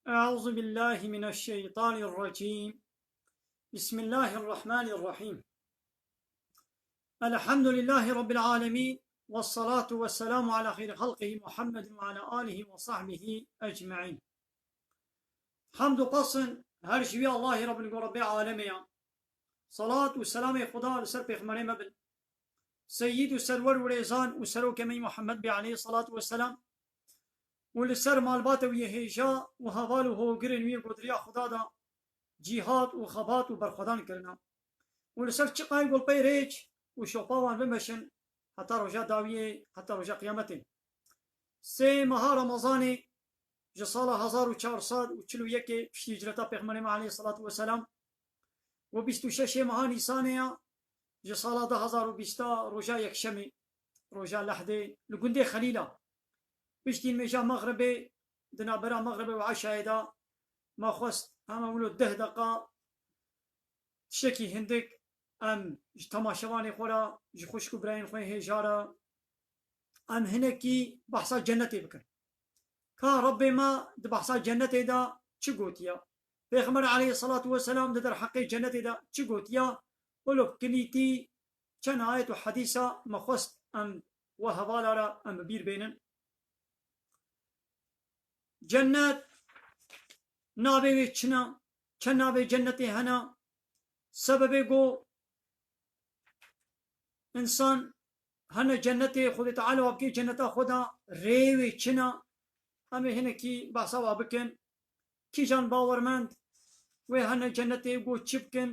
أعوذ بالله من الشيطان الرجيم. بسم الله الرحمن الرحيم. الحمد لله رب العالمين، والصلاة والسلام على خير خلقه محمد وعلى آله وصحبه أجمعين. حمد قصن هر شوي الله رب العالمين. صلاة والسلام خدا لسر پیغمبر مبل سيد وسرور وريزان وسرو كمي محمد عليه الصلاة والسلام ولسر مالبات ويهيجا وهوال وهوگرن وي قدريا خدا دا جهاد وخبات وبرخدان کرنا ولسر چقاي قول پي ريج وشوقاوان بمشن حتى رجا داوية حتى رجا قيامتين سي مها رمضاني جسالة 1441 پشتی هجرتا پیغمبر عليه الصلاة والسلام و 26 مها نيسانيا جسالة 2020 رجا يكشمي رجا لحدي لقندي خليلة بشتين ميجا مغربي دنا برا مغربي وعشاء دا ما خست اما ولو 10 دقيقة شكي هندك ام تماشواني خورا جي خوشكو براين خوين هجارة ام هنكي بحثا جنتي بكر كا ربي ما د بحثا جنتي دا چه قوتيا پیغمبر عليه الصلاة والسلام در حقي جنتي دا چه قوتيا ولو كنيتي چن آية وحديثة ما خست ام وهوالا ام بير بينن جنت نابه چنا چن نابه جنتی هنا سبب گو انسان هنا جنتی خود تعالی وابکی جنتا خدا ریوی چنا همه هنه کی بحثا وابکن کی جان باورمند و هنا جنتی گو چپکن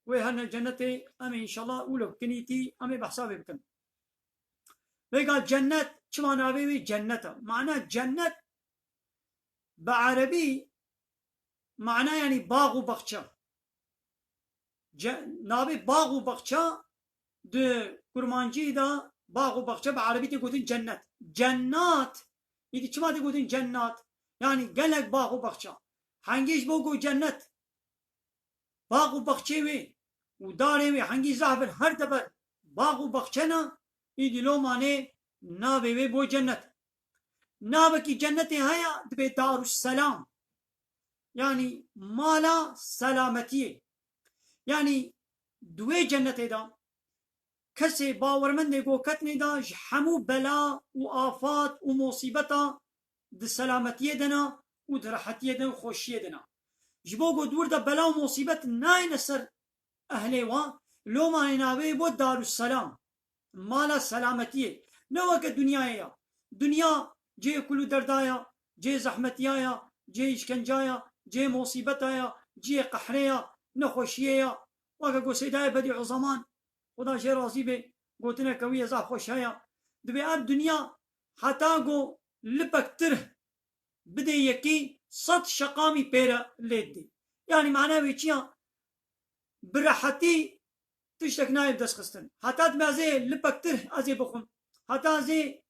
و هنا جنتی همه انشالله اولو کنیتی همه بحثا بکن ویگا جنت چما نابه جنتا معنی جنت بعربي معناه يعني باغ وبخشة نابي باغ وبخشة د كرمانجي دا باغ وبخشة بعربي تقولين جنات جنات يدي كما تقولين جنات يعني قالك باغ وبخشة حنجيش بوقو جنت باغ وبخشة وي وداري وي حنجي زعبر هر دبر باغ وبخشنا يدي لو معناه نابي وي بو جنت نابكي جنتي هيا دبي دار السلام يعني مالا سلامتيه يعني دوي جنتي دا كسي باورمن نيگو كتني دا جحمو بلا وآفات ومصيبتا د سلامتيه دنا ود راحتيه دنا وخوشيه دنا جبوگو دور دا بلا ومصيبت ناي نسر اهلي وا لو ما ناوي بو دار السلام مالا سلامتيه نوك الدنيا دنيا جي كلو دردايا جي زحمتيايا جي اشكنجايا جي مصيبتايا جي قحريا نخوشيا وكا قو سيدايا بديع زمان خدا شي راضي بي قوتنا كوية زاف خوشايا دبي اب دنيا حتى قو لبك تره بدي يكي صد شقامي بيرا ليدي يعني معناه ويتشيا براحتي تشتك نايب دس خستن حتى دمازي لبك تره ازي بخم حتى زي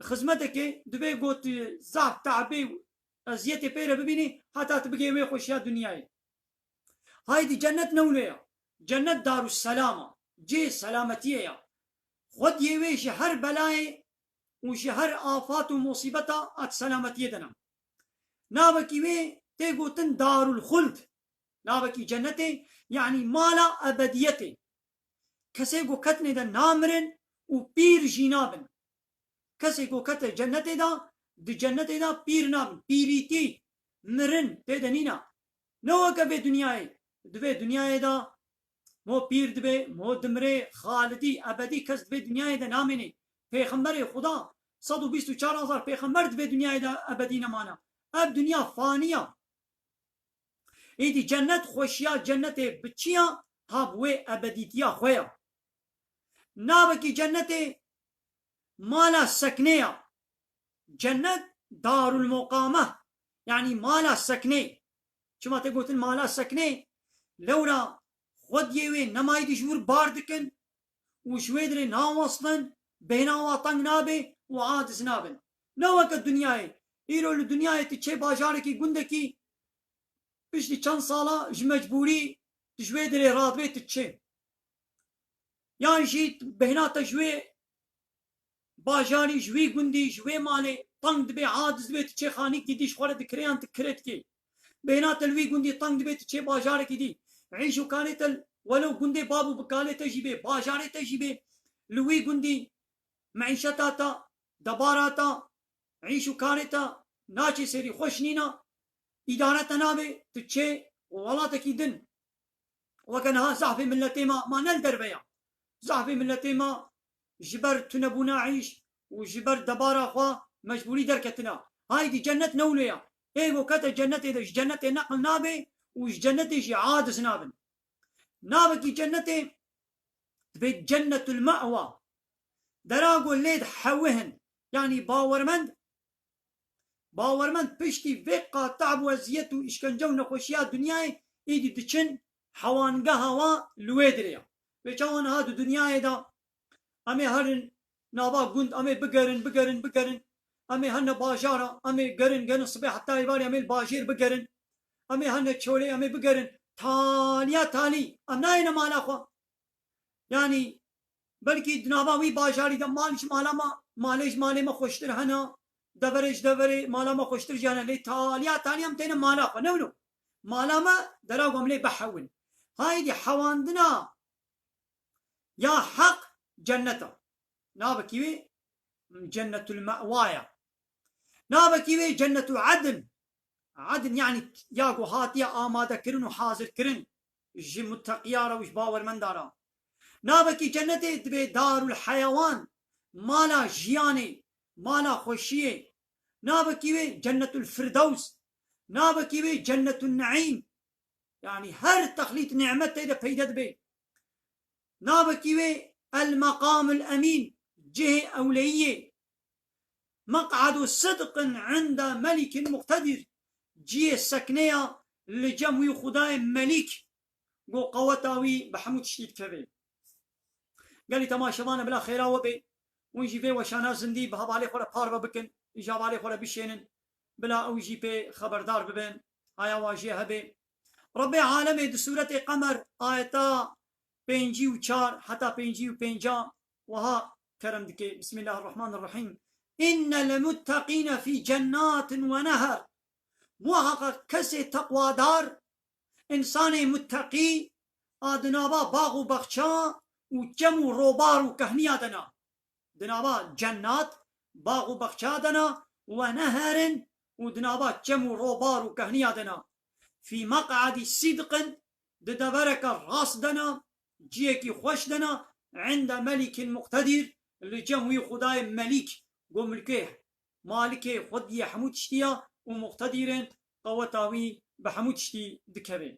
خدمتك دبي قوت زعف تعبي ازيتي بيرا ببيني حتى تبقي وي خوشيا دنياي هايدي جنة نوليا جنة دار السلامة جي سلامتية خد يوي شهر بلاي وشهر آفات ومصيبتا ات سلامتية دنا نابكي وي تيقوتن دار الخلد نابكي جنتي يعني مالا أبديتي كسيقو كتني دا نامرن وبير جينابن کسی کو کته جنت دا د جنت دا پیر نام پیریتی مرن ته دنینا نو کبه دنیای دبه دنیای دا مو پیر دبه مو دمره خالدی ابدی کس دبه دنیای دا نامنی پیغمبر خدا 124,000 پیغمبر دبه دنیای دا ابدی نمانا اب دنیا فانیه ایدی جنت خوشیا جنت بچیا هابوه ابدیتیا خویا نابکی جنت مالا سكنية جنة دار المقامة يعني مالا سكني شما تقولت مالا سكني لولا خد يوي نمايدي شور باردكن وشويدري ناوصلن بينا وطن نابي وعادس نابن نوك الدنيا إيرو الدنيا تتشي باجاركي قندكي بشتي چند سالا جمجبوري تشويدري رادبي تتشي يعني شيت بينا تشوي باجاری جوی گندی جوی مالی تنگ دبی عادز دبی تچه خانی کی دیش خوره دکریان تکرت کی بينات الوي قندي طنق بيت تشي باجارك دي عيشو كانت ولو قندي بابو بكالي تجيبه باجاري تجيبه لوي قندي معيشتاتا دباراتا عيشو كارتا ناچي سري خوشنينا إدارة نابي تتشي وولاتك يدن وكانها زعفي ملتي ما نلدر بيا زعفي ملتي ما جبر تنبونا عيش وجبر دبارا خوا مجبوري دركتنا هاي دي جنة نوليا ايه وكتا جنة ايش جنة نقل نابي وش جنة ايش عادس نابن نابكي جنة تبيت جنة المأوى دراغو ليد حوهن يعني باورمند پشتی وقا تعب و ازیت و اشکنجه و نخوشیات دنیای ایدی دچن حوانگه هوا لویدریا و چوان ها دو دنیای دا امی هرن نابا گند امی بگرن امی هن باجارا امی گرن صبح حتی ایباری امی باجیر بگرن امی هن چولی امی بگرن تالی ام ناین مالا خوا یعنی بلکی دنابا وی باجاری دا مالش مالی ما خوشتر هنا دبري مالا ما خوشتر جانا لي تاليا متين مالا نولو مالا ما دراغم لي بحول هاي دي حواندنا يا حق جنته نابكيوي جنة المأوايا نابكيوي جنة عدن يعني ياقو هاتيا آماده كرن وحاضر كرن جي متقيارا وش باور من دارا نابكي جنته دبي دار الحيوان مالا جياني مالا خوشیه نابكيوي جنة الفردوس نابكيوي جنة النعيم يعني هر تخليط نعمته إذا فيدت به نابكيوي المقام الأمين جهة أولية مقعد صدق عند ملك مقتدر جهة سكنية لجمع خداي ملك قو قوتاوي بحمود شديد كبير قال لي تماشبانا بلا خيرا وبي ونجي في وشانا زندي بهاب عليه خورا باربا بكن إجاب عليه خورا بشينن بلا أو جي بي خبردار ببن آيا واجيه هبي ربي عالمي دي سورة قمر آيتا بينجي وچار حتى بينجي وبينجا وها كرم دكي بسم الله الرحمن الرحيم إن المتقين في جنات ونهر محقق كسي تقوى دار إنسان متقي آدنابا باغ بخشا وجمو روبار وكهنيا دنابا جنات باغ بخشا دنا ونهر ودنابا جمو روبار وكهنيا في مقعد صدق ددبرك الراس دنا جيكي خوش دنا عند ملك مقتدر اللي جموي خداي ملك قو ملكيه مالكي خدي حمود شتيا ومقتدرين قوتاوي بحمود شتي دكبين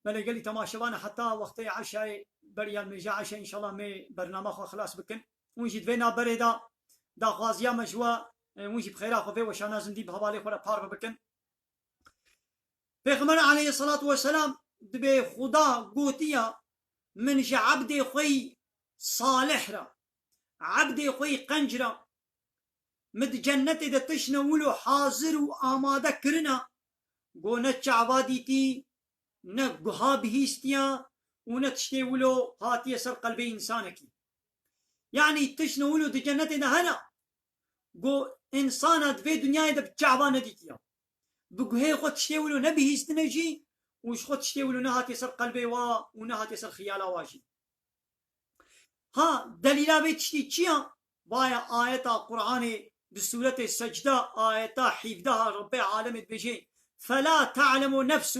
بله قال لي تماشوانا حتى وقت عشاء بريال ميجا عشاء ان شاء الله مي برنامج خلاص بكن ونجي دفينا بريدا دا غازيا مجوا ونجي بخيرا خوفي وشانا زندي بهوالي خورا بار بكن پیغمبر عليه الصلاة والسلام دبي خدا قوتيا من جا عبدي خوي صالح را عبدي خوي قنجرا مد جنتي دا تشنولو حاضر وآماده كرنا قو نتش عباديتي نقها بهيستيا ونتشتي ولو هاتي سر قلبي إنسانكي يعني تشنولو دي جنتي دا هنا قو إنسانة في دنيا دا بتشعبانة ديتيا بقو هي خود تشتيولو نبي هستنجي وش خود تشتيولو نهاتي سر قلبي ونهاتي سر خيالا واجي ها دليلا بيتشتي تشيا بايا آية القرآن بسورة السجدة آية حفظها رب عالم بجي فلا تعلم نفس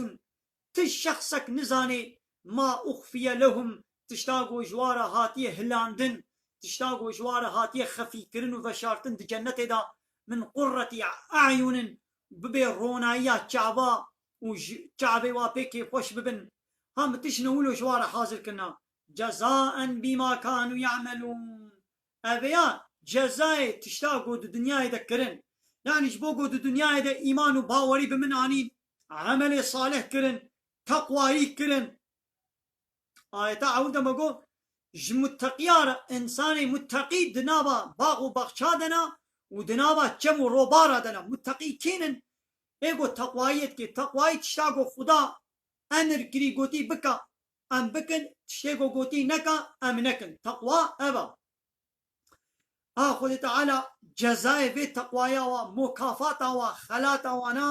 تشخصك نزاني ما أخفي لهم تشتاقوا جوارا هاتيه هلاندن تشتاقوا جوارا هاتيه خفي كرن وفشارتن دي جنة دا من قرة أعين ببي رونايا شعبا وشعبي وابيكي خوش ببن هم تشنولو جوارا حاضر كنا جزاء بما كانوا يعملون أبيا جزاء تشتاقوا دو دنيا دا كرن يعني جبوقوا دو دنيا دا إيمان وباوري بمن عنين عمل صالح كرن تقوى كرن آية عودة مقول متقيار إنسان متقي دنابا باغو بخشادنا ودنابا جمو روبارا دنا متقي كينن ايغو تقويت كي تقويت تشتاقو خدا امر كري قوتي بكا ام بکن تشتێکۆ گوتی نەکە ئەم نەکن تەقوا ئەبە خودی تعالی جەزای بێ تەقوایەوە مۆکافاتەوە خەلاتەوانە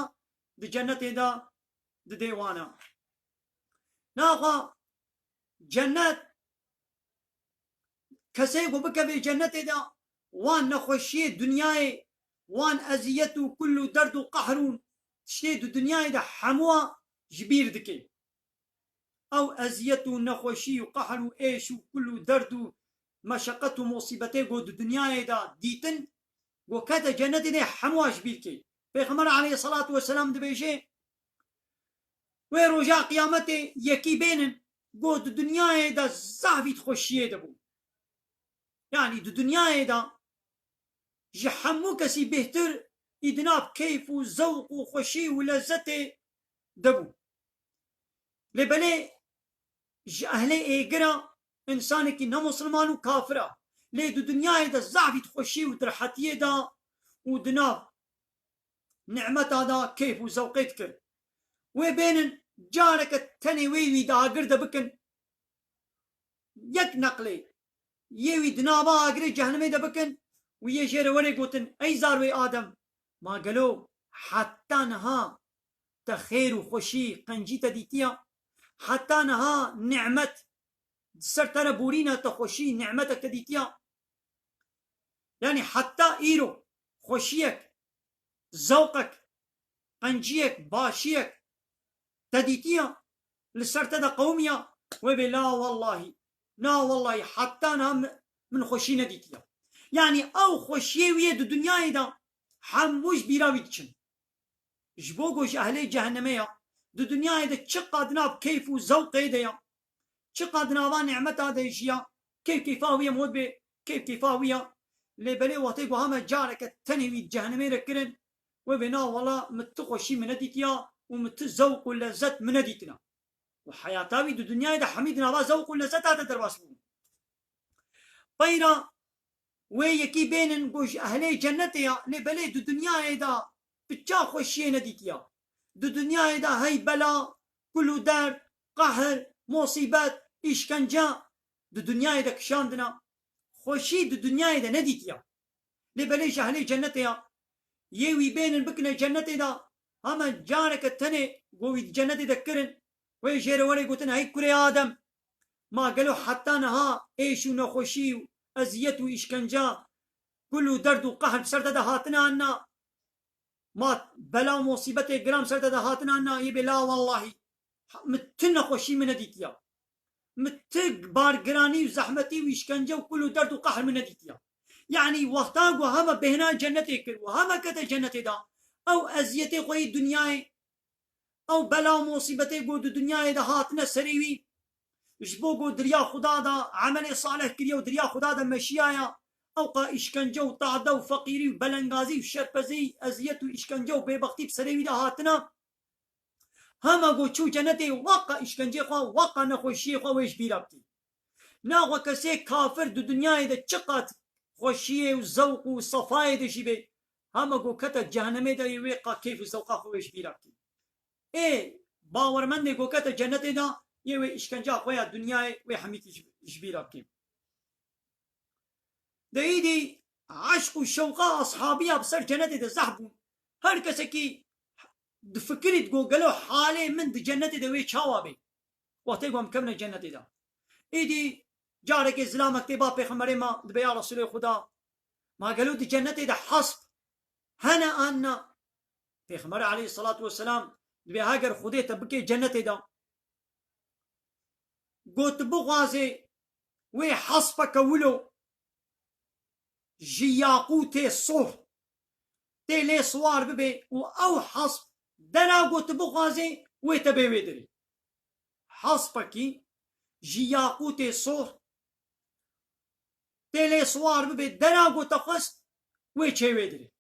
di cennetê de didê wan e naxa cennet kesê ku bikeve cennetê de wan nexweşiyê dunyayê wan eziyet û kul û derd û qehr û tiştê di dunyayê de hemû ji bîr dike ew eziyet û nexweşî û qehr û êş û kul û derd û meşeqet û musîbetê ku di dunyayê de dîtin ku kete cennetê de hemû ji bîr ke Peygamber aleyhissalatu vesselam dibêje wê roja qiyamete yekî bênin got di dunyayê de zahvî xweşiyê dibû yani di dunyayê de ji hemû kesî bêhtir îdinav keyf û zewq û xweşî û lezzetê dibû lêbelê ji ehlê êgira insanekî nemusilman û kafir e lê di dunyayê de zahvî xweşî û dirhetiyê da û di nav نعمتا دا کیف و زوقیت کرد وی بینن جارک تنی وی داگر دا بکن یک نقلی یوی دنابا آگری جهنمی دا بکن و یه جیر وری گوتن ای زاروی آدم ما گلو حتی نها تا خیر و خوشی قنجی تا دیتیا حتی نها نعمت سر تر بورینا تا خوشی نعمتك تا دیتیا یعنی حتی ایرو خوشیک زوقك قنجيك باشيك تديتيا لسرتدا قوميا وبي لا والله حتى انا من خوشينا ديتيا يعني او خوشيه ويد الدنيا دا حموش بيراويتشن جبوغوش اهلي جهنمية دو دنيا دا تشقادنا بكيف وزوق يديا تشقادنا بنعمتا ديجيا كيفاوية مود بي كيفاوية لبلي واتيقو هما جارك التنوي جهنمية ركرن وبنا والله متخوشي من ديتيا ومتزوق ولذت من ديتنا وحياتاوي دو دنيا دا حميدنا با زوق ولذت هذا درباسبون بيرا ويكي بينن قوش اهلي جنتيا لبلي دو دنيا دا بتشا خوشي نديتيا دو دنيا دا هاي بلا كل دار قهر مصيبات اشكنجا دو دنيا دا كشاندنا خوشي دو دنيا دا نديتيا لبلي اهلي جنتيا يوي بين بكنا جنتي دا هما جارك التني قوي جنتي ذكرن ويجير وري قوتن هاي كري آدم ما قالوا حتى نها ايش ونخوشي وازيت واشكنجا كله درد وقهر سرد دا هاتنا عنا ما بلا مصيبتي جرام سرد دا هاتنا عنا يبي لا والله متن خوشي من ديتيا متق بارقراني وزحمتي واشكنجا وكله درد وقهر من ديتيا يعني وقتاق وهما بهنا جنتي كر وهما كتا جنتي دا او ازيتي خوي دنياي او بلا مصيبتي قود دنياي دا هاتنا سريوي جبو قود دريا خدا دا عملي صالح كريا ودريا خدا دا مشيايا او قا اشكنجو وطعدا وفقيري وبلنغازي وشربزي ازيت واشكنجو بيبختي بسريوي دا هاتنا هما قود شو جنتي وقا اشكنجي خوا وقا نخوشي خوا ويش بيرابتي ناغو كسي كافر دو دنياي دا چقات خوشیه و زوق و صفای دشی به همه گو کتا جهنمه دا یوی قا کیف و زوقا خویش بیرابتی ای باورمند گو کتا جنت دا یوی اشکنجا خویا دنیای وی حمیت اش بیرابتی دا ایدی عشق و شوقا اصحابی بسر جنت دا زحبون هر کسی که دفکرید گو گلو حاله من دا جنت دا وی چاوا بی وقتی گو هم کمنا جنت دا ایدی جارك إسلام اكتبا بيخمري ما دبيا رسول خدا ما قالوا دي جنتي ده حصب هنا أنا بيخمري عليه الصلاة والسلام دبيا هاجر خدي تبكي جنتي ده قلت بغازي وي حصبك ولو جياقوتي الصوح تي لي صوار ببي او حصب دنا قلت بغازي وي تبي ويدري حصبكي جياقوتي الصوح تيلي صوار ببي دراغو تقص ويتشي ويدري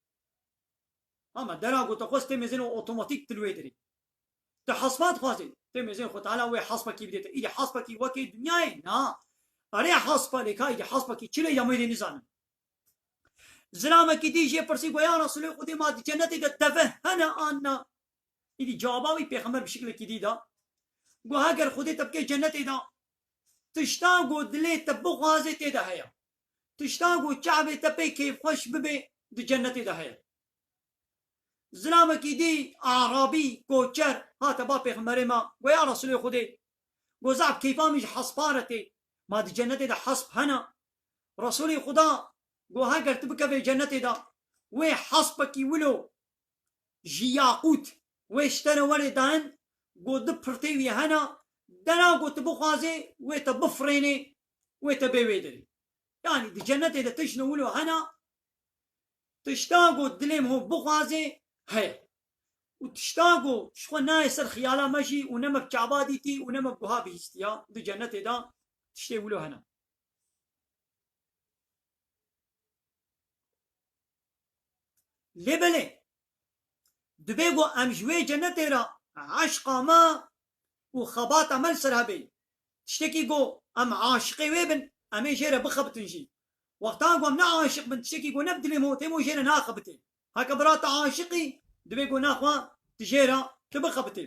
اما دراغو تقص تمزينو اوتوماتيك تلويدري تحصبات خاصي تمزين خو تعالى وي حصبكي بديت ايدي حصبكي وكي دنياي نا اري حصبه لك ايدي حصبكي تشلي يميدي نزان زلامك ديجي برسي يا رسول خدي ما دي جنتي تفه انا ايدي جواباوي بيغمبر بشكل جديد گو هەگەر خودێ تە بکەی جەنەتێدا تشتا گۆ دلێ تە بخوازێ تێدا هەیە تشتا گۆ چاوێ تە پێی کەیفخۆش ببێ دی جەنەتێدا هەیە زلامەکی دی ئاعرابی کۆچەر هاتە با پێغەمبەرێ ما گۆ یا ڕەسوولێ خودێ گۆ زعب کەیفامیش حەسپارە تێ ما دی جەنەتێدا حەسب هەنا ڕەسوولی خوددا گۆ هەگەر تو بکەوێ جەنەتێدا وێ حەسپەکی ولۆ ji yaqût wê ştere werê dahin got di pirtê wî hena dena got tu bixwazê wê te bifrênê wê te bê wê derê yanî di cennetê de tişt wilo hena tişta got dilêm hov bixwazê heye û tişta got ji xwe nayê ser xiyala me jî û nemek çaba dîtî û nemek buha bihîstiya di cennetê da tiştê wilo hena lê belê دبێ گۆ ئەم ji wê cennetê re eşqa me û xebata me li ser hebe tiştekî got em aşiqê wê bin em ê jê re bixebitin jî wextan ku em ne aşiq bin tiştekî got ne bi dilê me têm û jê re naxebitê heke bira te aşiqî dibê got naxwe tu jê re tu bixebitê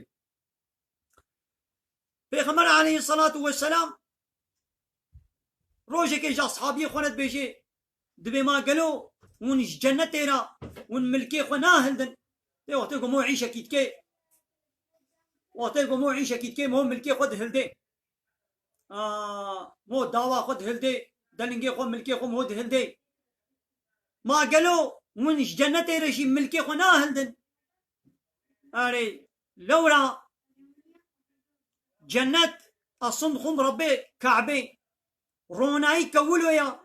pêxember aleyhissalatu vesselam rojekê ji ashabiyê xwe re dibêje dibê ma gelo hûn ji cennetê re hûn milkê xwe nahildin وقتی مو عیشه کیت که وقتی مو عیشه کیت که مو ملکی خود هلده مو داوا خود هلده دلنگی خود ملکی خود مو هلده ما قالوا منش جنة رشي ملكي خو ناهلدن اري لورا جنة اصن خم ربي كعبي روناي كولو يا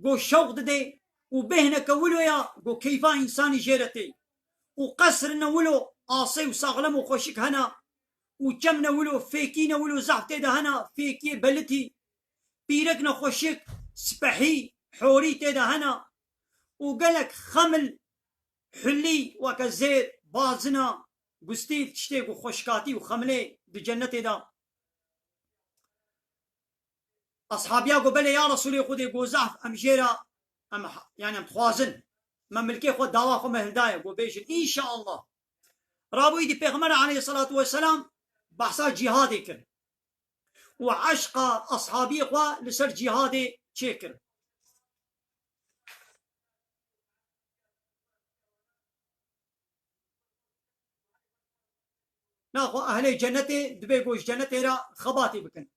قو شوق دي وبهنا كولو يا قو كيفا انساني جيرتي وقصر نولو آصي وصاغلم وخوشك هنا وكم نولو فيكي نولو زعتي ده هنا فيكي بلتي بيركنا خوشك سبحي حوري تيدا هنا وقالك خمل حلي وكزير بازنا قستيل تشتيك وخوشكاتي وخملي بجنتي ده أصحابيا قبل يا رسولي خذي قوزعف أمجيرا يعني أمتخوازن مملكي خود دعوا خو مهداية وبيجن إن شاء الله رابو يدي پیغمبر عليه الصلاة والسلام بحثا جهادي كر وعشق أصحابي خو لسر جهادي چكر ناخو أهل جنتي دبي قوش جنتي را خباتي بكن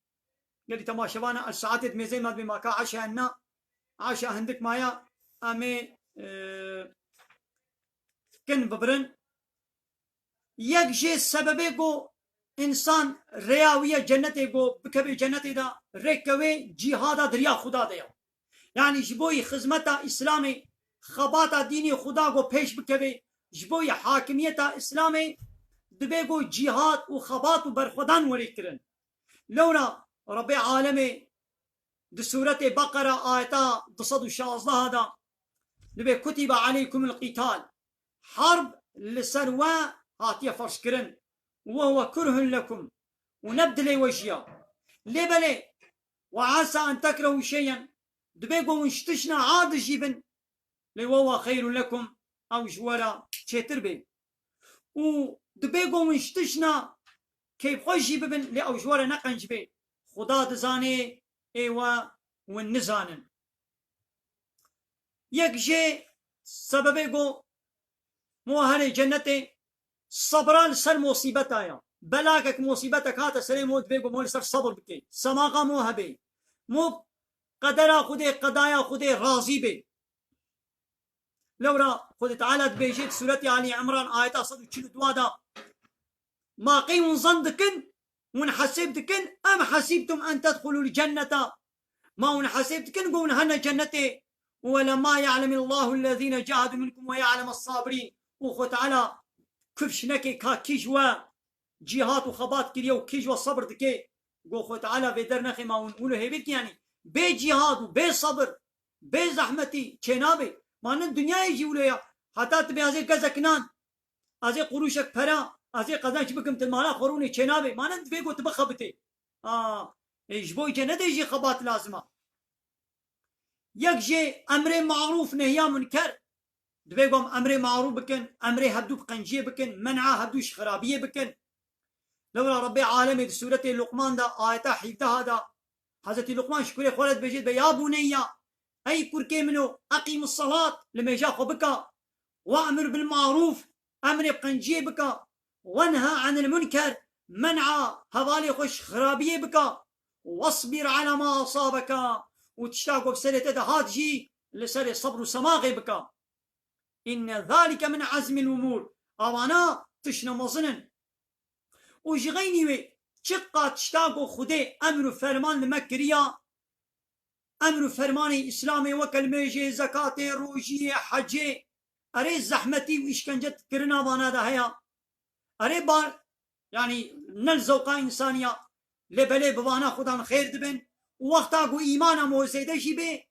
يلي تماشوانا الساعات ميزي ما بما كا عشا هنا عشا هندك مايا أمي كن ببرن يك جي سببه قو انسان رياوية جنتي قو بكبي جنتي دا ريكوي جهادا دريا خدا ديا يعني جبوي خزمتا اسلامي خباتا ديني خدا قو پیش بكبي جبوي حاكميتا اسلامي دبي قو جهاد وخبات وبرخدان وريكرن لولا ربي عالمي دي سورة بقرة آيتا تصدو شازده هذا دبي كتب عليكم القتال حرب لسروا هاتيا فرشكرن وهو كره لكم ونبدل وجهه لبلي وعسى أن تكرهوا شيئا دبي ونشتشنا عاد جيبن لوهو خير لكم أو جوارا شتر بي ودبي ونشتشنا كيف خوش جيبن لأو جوارا نقنج بي خدا دزاني ايوا ونزانن یک جه سببه گو موهر جنته صبران سر مصیبت آیا بلاکک مصیبتک هات سر موت بگو مول سر صبر بکی سماقا موه بی مو قدر خود قضايا خود راضي بي لورا خود تعالى بيجيت سورة آل عمران آيات 142 دا ما قيم ظندكن ونحسبتكن أم حسبتم أن تدخلوا الجنة ما ونحسبتكن قون هنا جنتي ولما يعلم الله الذين جاهدوا منكم ويعلم الصابرين وخو تعالى كفش نكي كا كيجوا جهات وخبات كريو كيجوا الصبر دكي خو تعالى بدر نخي ما ونقوله هيبك يعني بي جهاد وبي صبر بي زحمتي چنابي مان الدنيا يجي ولا حتى تبي ازي كزكنان ازي قروشك فرا ازي قزانش بكم تمالا خروني چنابي مان تبي قلت بخبتي ايش بوي جنة يجي خبات لازمه يكجي امر معروف نهي منكر دبيقوم امر معروف بكن امر هبدو بقنجيه بكن منعه هبدوش خرابيه بكن لولا ربي عالمي سورة لقمان دا آية 17 دا حضرت لقمان شكوري خولت بجد يا بني أي كركي منو أقيم الصلاة لما يجاكو بك وأمر بالمعروف أمر بقنجي بك وانهى عن المنكر منع هذالي خوش خرابية بك واصبر على ما أصابك وتشتاقوا بسنة هاتجي لسر الصبر سماغي بك إن ذلك من عزم الأمور أوانا تشنا مظنن وجغيني وي چقا تشتاقوا خده أمر فرمان لمكريا أمر فرمان إسلامي وكلميجي زكاة روجي حجي أري زحمتي وإشكنجت كرنا وانا ده هيا أري بار يعني نلزوقا إنسانية لبلي بوانا خدان خير دبن وقتا قو إيمانا موزيده جي بي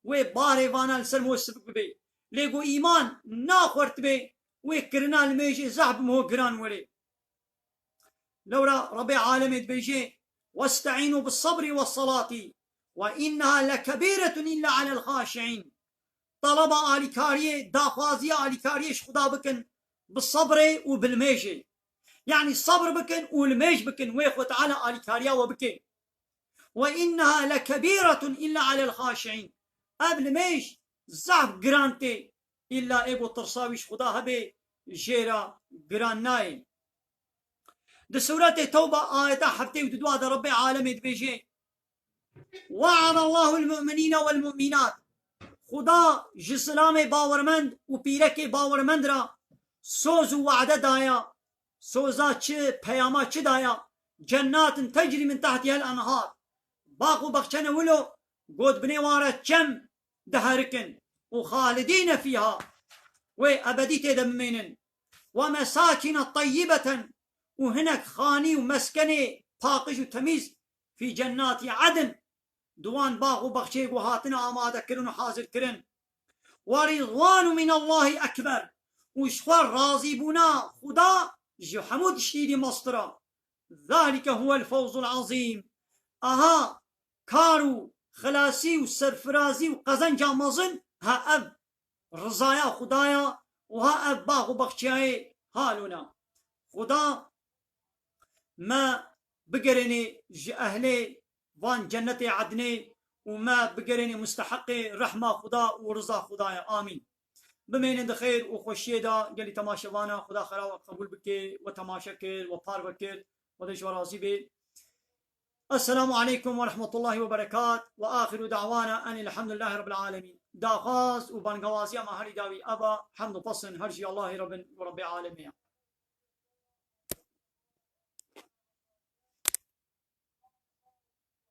وباري وانا لسر موسبق بي لقو إيمان ناخورت بي وكرنا الميجي زحب مو قران ولي لورا ربي عالمي بيجي واستعينوا بالصبر والصلاة وإنها لكبيرة إلا على الخاشعين طلب آلي كاريه داخوازي آلي كاريش خدا بكن بالصبر وبالميجي يعني الصبر بكن والميج بكن ويخو تعالى آلي كاريا وبكن وإنها لكبيرة إلا على الخاشعين قبل ميج زعف قرانتي إلا إيقو ترصاويش خدا هبي جيرا قران ناين ده سورة توبة آية حفتي وددوا ده ربي عالمي دبيجي وعد الله المؤمنين والمؤمنات خدا جسلام باورمند وبيرك باورمند را سوز وعده دايا سوزا چه پیاما چه دايا جنات تجري من تحتها الأنهار باقو بخشن ولو قد بنوارة كم دهركن وخالدين فيها وأبدي تدمين ومساكن طيبة وهناك خاني ومسكني طاقج وتميز في جنات عدن دوان باغ وبخشي وهاتنا آماده كرن وحاضر كرن ورضوان من الله أكبر وشخور راضي بنا خدا جو حمود شديد مصدرا ذلك هو الفوز العظيم أها كارو خلاصي وسرفرازي وقزنجا مظن ها أب رضايا خدايا وها أب باغ وبخشي هالونا خدا ما بقرني أهلي وان جنة عدني وما بقرني مستحق رحمة خدا ورضا خدايا آمين بمين دخير وخوشيدا قالي تماشا وانا خدا خراوة قبول بكي وتماشا كير وفار بكير ودش ورازي بي السلام عليكم ورحمة الله وبركاته وآخر دعوانا أن الحمد لله رب العالمين داغاز وبانغوازيا ما هري داوي أبا حمد فصن هرجي الله رب العالمين